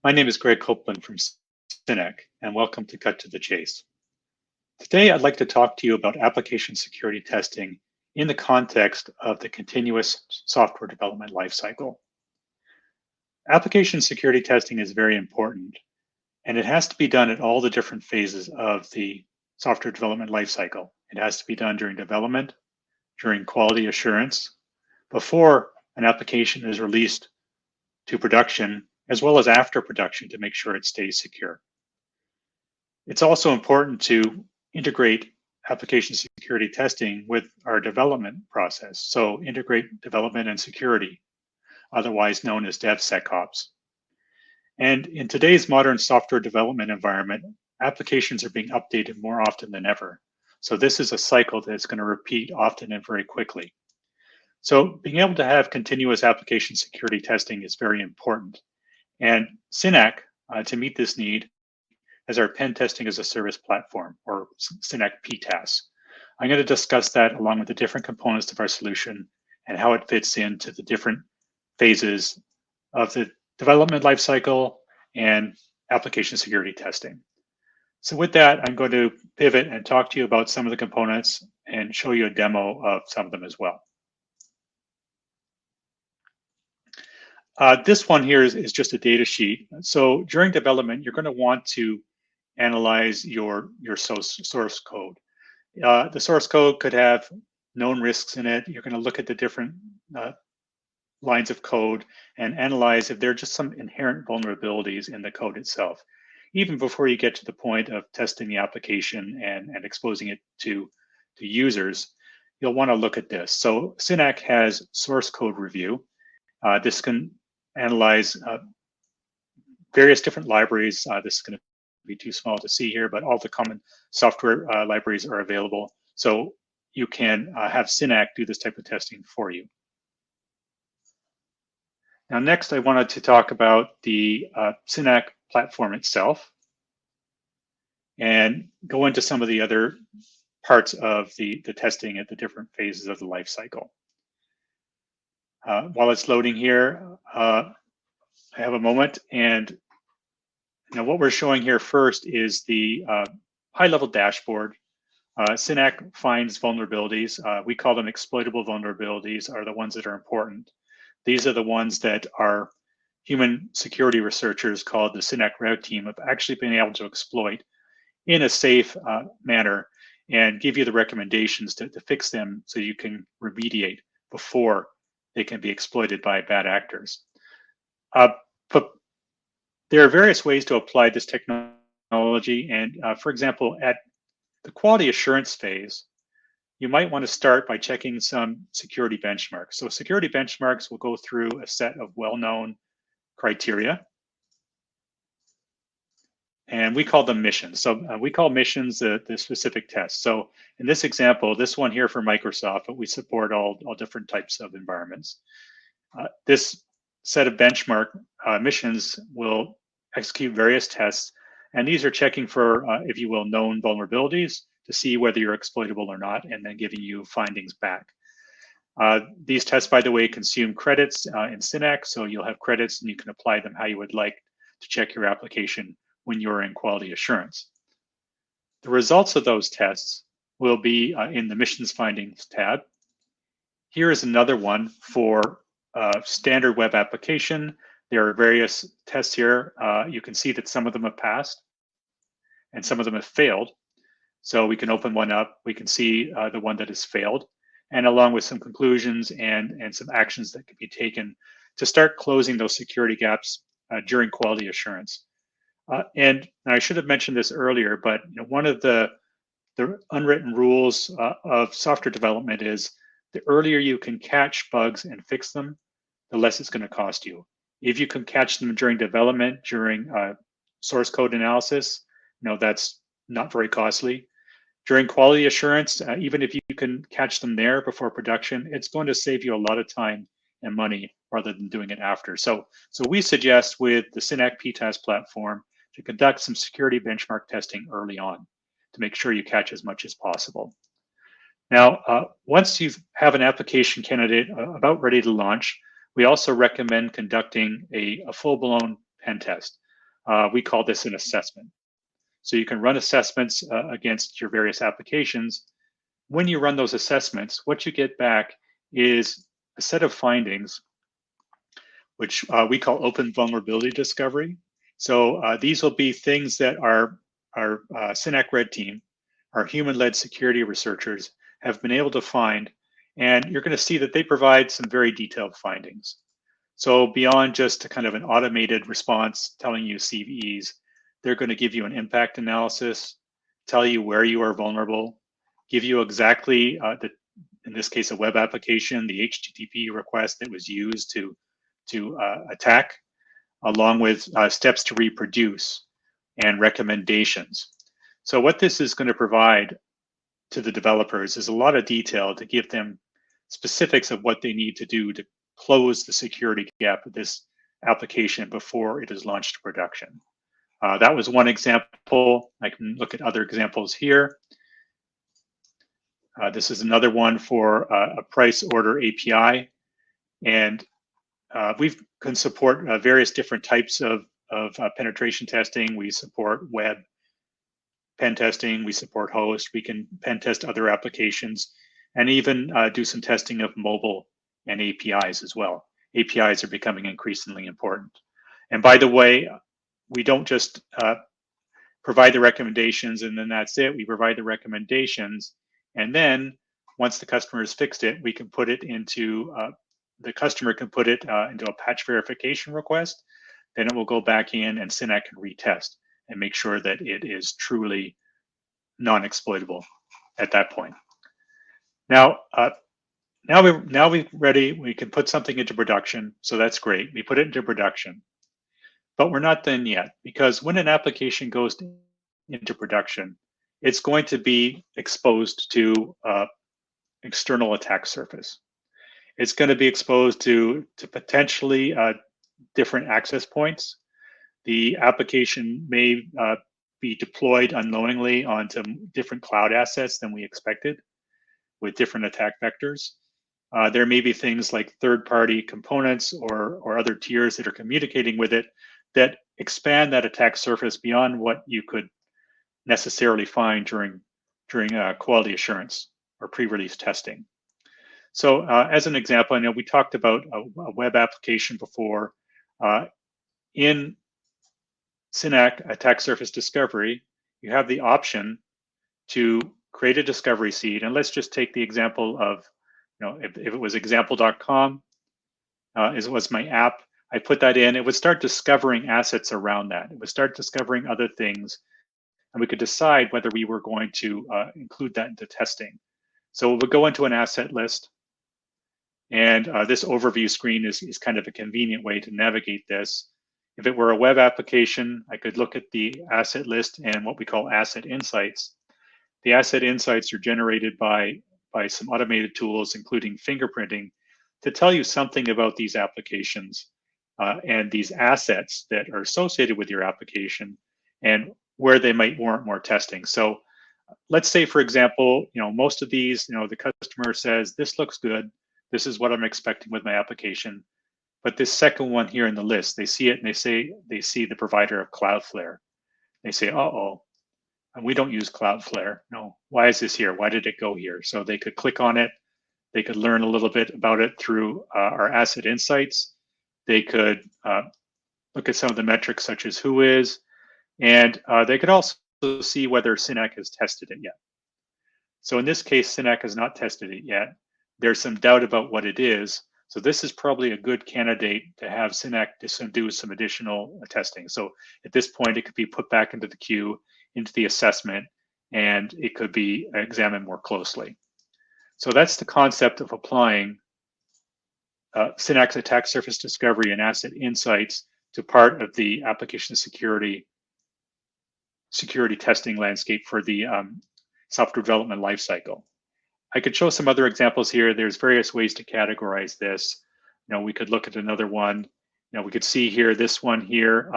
My name is Greg Copeland from Synack, and welcome to Cut to the Chase. Today, I'd like to talk to you about application security testing in the context of the continuous software development lifecycle. Application security testing is very important, and it has to be done at all the different phases of the software development lifecycle. It has to be done during development, during quality assurance, before an application is released to production, as well as after production to make sure it stays secure. It's also important to integrate application security testing with our development process. So integrate development and security, otherwise known as DevSecOps. And in today's modern software development environment, applications are being updated more often than ever. So this is a cycle that's going to repeat often and very quickly. So being able to have continuous application security testing is very important. And Synack, to meet this need, has our pen testing as a service platform, or Synack PTaaS. I'm going to discuss that along with the different components of our solution and how it fits into the different phases of the development lifecycle and application security testing. So with that, I'm going to pivot and talk to you about some of the components and show you a demo of some of them as well. This one here is just a data sheet. So during development, you're going to want to analyze your source code. The source code could have known risks in it. You're going to look at the different lines of code and analyze if there are just some inherent vulnerabilities in the code itself. Even before you get to the point of testing the application and exposing it to users, you'll want to look at this. So Synack has source code review. This can analyze various different libraries. This is going to be too small to see here, but all the common software libraries are available. So you can have Synack do this type of testing for you. Now, next, I wanted to talk about the Synack platform itself and go into some of the other parts of the testing at the different phases of the life cycle. While it's loading here, I have a moment, and what we're showing here first is the high-level dashboard. Synack finds vulnerabilities. We call them exploitable vulnerabilities, are the ones that are important. These are the ones that our human security researchers called the Synack Route Team have actually been able to exploit in a safe manner and give you the recommendations to fix them so you can remediate before they can be exploited by bad actors. But there are various ways to apply this technology. And for example, at the quality assurance phase, you might want to start by checking some security benchmarks. So security benchmarks will go through a set of well-known criteria, and we call them missions. So we call missions the specific tests. So in this example, this one here for Microsoft, but we support all different types of environments. This set of benchmark missions will execute various tests, and these are checking for, if you will, known vulnerabilities to see whether you're exploitable or not, and then giving you findings back. These tests, by the way, consume credits in Synack, so you'll have credits and you can apply them how you would like to check your application when you're in quality assurance. The results of those tests will be in the missions findings tab. Here is another one for standard web application. There are various tests here. You can see that some of them have passed and some of them have failed. So we can open one up. We can see the one that has failed, and along with some conclusions and some actions that can be taken to start closing those security gaps during quality assurance. And I should have mentioned this earlier, but one of the unwritten rules of software development is the earlier you can catch bugs and fix them, the less it's going to cost you. If you can catch them during development, during source code analysis, that's not very costly. During quality assurance, even if you can catch them there before production, it's going to save you a lot of time and money rather than doing it after. So we suggest with the Synack PTaaS platform to conduct some security benchmark testing early on to make sure you catch as much as possible. Now, once you have an application candidate about ready to launch, we also recommend conducting a full-blown pen test. we call this an assessment. So you can run assessments against your various applications. When you run those assessments, what you get back is a set of findings, which we call open vulnerability discovery. So these will be things that our Synack Red team, our human-led security researchers, have been able to find, and you're going to see that they provide some very detailed findings. So beyond just a kind of an automated response telling you CVEs, they're going to give you an impact analysis, tell you where you are vulnerable, give you exactly, in this case, a web application, the HTTP request that was used to attack, along with steps to reproduce and recommendations. So what this is going to provide to the developers is a lot of detail to give them specifics of what they need to do to close the security gap of this application before it is launched to production. That was one example. I can look at other examples here. This is another one for a price order API. And we can support various different types of penetration testing. We support web pen testing, we support host, we can pen test other applications, and even do some testing of mobile and APIs as well. APIs are becoming increasingly important. And by the way, we don't just provide the recommendations and then that's it. We provide the recommendations, and then once the customer has fixed it, we can put it into, the customer can put it into a patch verification request. Then it will go back in and Synack can retest and make sure that it is truly non-exploitable at that point. Now we're ready. We can put something into production, so that's great. We put it into production, but we're not done yet, because when an application goes into production, it's going to be exposed to external attack surface. It's going to be exposed to potentially different access points. The application may be deployed unknowingly onto different cloud assets than we expected with different attack vectors. There may be things like third-party components or other tiers that are communicating with it that expand that attack surface beyond what you could necessarily find during quality assurance or pre-release testing. So as an example, I know we talked about a web application before. In Synack Attack Surface Discovery, you have the option to create a discovery seed. And let's just take the example of, if it was example.com, it was my app, I put that in, it would start discovering assets around that. It would start discovering other things, and we could decide whether we were going to include that into testing. So we'll go into an asset list, and this overview screen is kind of a convenient way to navigate this. If it were a web application, I could look at the asset list and what we call asset insights. The asset insights are generated by some automated tools, including fingerprinting, to tell you something about these applications and these assets that are associated with your application and where they might warrant more testing. So let's say, for example, most of these, the customer says, this looks good. This is what I'm expecting with my application. But this second one here in the list, they see it and they see the provider of Cloudflare. They say, uh-oh, we don't use Cloudflare. No, why is this here? Why did it go here? So they could click on it. They could learn a little bit about it through our asset insights. They could look at some of the metrics such as who is, and they could also see whether Synack has tested it yet. So in this case, Synack has not tested it yet. There's some doubt about what it is. So this is probably a good candidate to have Synack do some additional testing. So at this point, it could be put back into the queue, into the assessment, and it could be examined more closely. So that's the concept of applying Synack's attack surface discovery and asset insights to part of the application security testing landscape for the software development lifecycle. I could show some other examples here. There's various ways to categorize this. We could look at another one. We could see here, this one here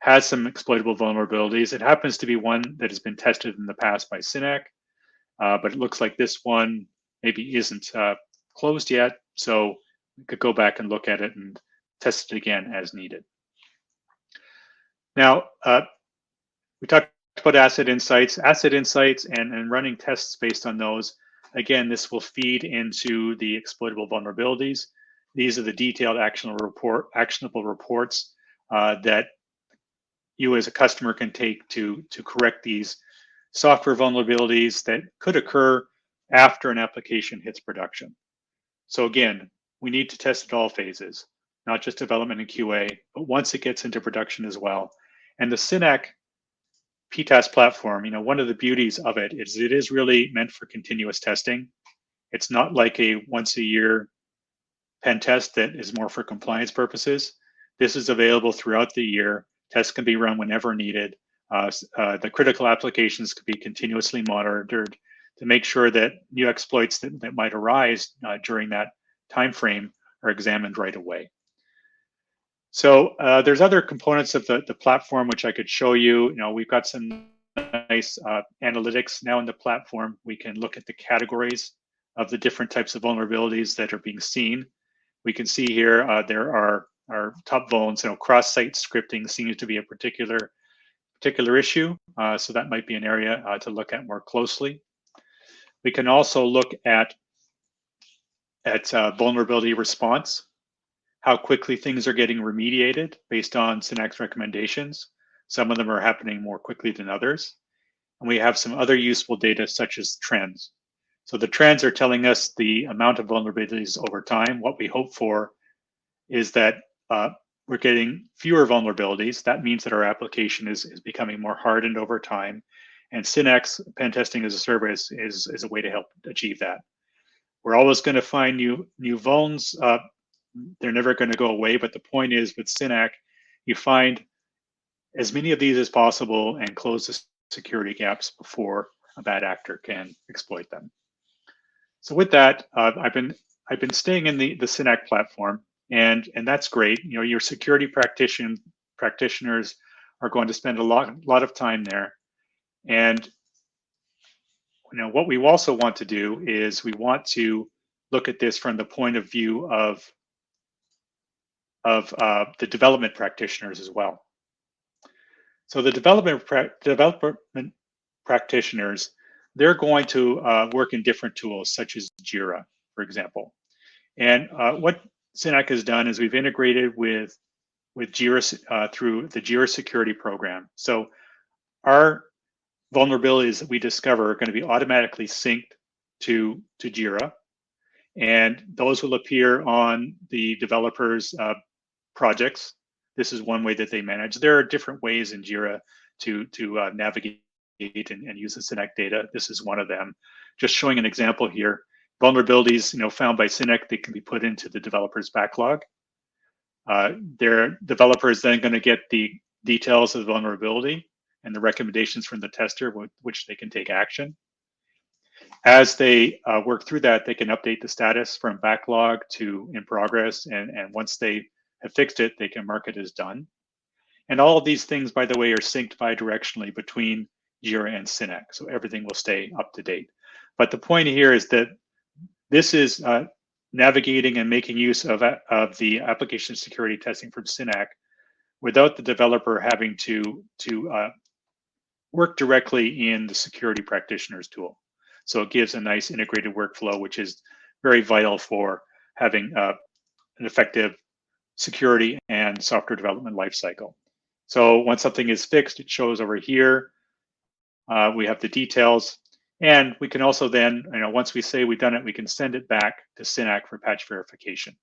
has some exploitable vulnerabilities. It happens to be one that has been tested in the past by Synack, but it looks like this one maybe isn't closed yet. So we could go back and look at it and test it again as needed. Now, we talked about asset insights, and running tests based on those. Again, this will feed into the exploitable vulnerabilities. These are the detailed actionable reports that you as a customer can take to correct these software vulnerabilities that could occur after an application hits production. So again, we need to test at all phases, not just development and QA, but once it gets into production as well. And the Synack PTaaS platform, one of the beauties of it is it is really meant for continuous testing. It's not like a once a year pen test that is more for compliance purposes. This is available throughout the year. Tests can be run whenever needed. The critical applications can be continuously monitored to make sure that new exploits that might arise during that time frame are examined right away. So there's other components of the platform which I could show you. We've got some nice analytics now in the platform. We can look at the categories of the different types of vulnerabilities that are being seen. We can see here there are our top vulns. Cross-site scripting seems to be a particular issue, so that might be an area to look at more closely. We can also look at vulnerability response, how quickly things are getting remediated based on Synack's recommendations. Some of them are happening more quickly than others. And we have some other useful data such as trends. So the trends are telling us the amount of vulnerabilities over time. What we hope for is that we're getting fewer vulnerabilities. That means that our application is becoming more hardened over time. And Synack's pen testing as a service is a way to help achieve that. We're always going to find new vulns. They're never going to go away. But the point is, with Synack, you find as many of these as possible and close the security gaps before a bad actor can exploit them. So with that, I've been staying in the Synack platform, and that's great. Your security practitioners are going to spend a lot of time there, and what we also want to do is we want to look at this from the point of view of the development practitioners as well. So the development practitioners, they're going to work in different tools such as Jira, for example. And what Synack has done is we've integrated with Jira through the Jira security program. So our vulnerabilities that we discover are going to be automatically synced to Jira, and those will appear on the developers' projects. This is one way that they manage. There are different ways in Jira to navigate and use the Synack data. This is one of them. Just showing an example here. Vulnerabilities, found by Synack, they can be put into the developer's backlog. Their developer is then going to get the details of the vulnerability and the recommendations from the tester, which they can take action. As they work through that, they can update the status from backlog to in progress, and once they have fixed it, they can mark it as done. And all of these things, by the way, are synced bi-directionally between Jira and Synack, so everything will stay up to date. But the point here is that this is navigating and making use of the application security testing from Synack without the developer having to work directly in the security practitioner's tool. So it gives a nice integrated workflow, which is very vital for having an effective security and software development lifecycle. So once something is fixed, it shows over here. We have the details, and we can also then, once we say we've done it, we can send it back to Synack for patch verification.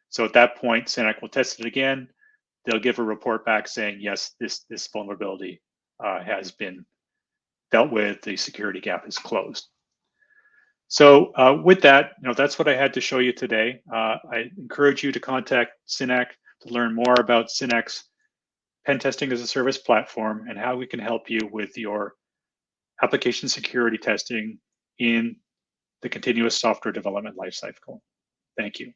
So at that point, Synack will test it again. They'll give a report back saying, yes, this vulnerability has been dealt with, the security gap is closed. So with that, that's what I had to show you today. I encourage you to contact Synack to learn more about Synack's pen testing as a service platform and how we can help you with your application security testing in the continuous software development lifecycle. Thank you.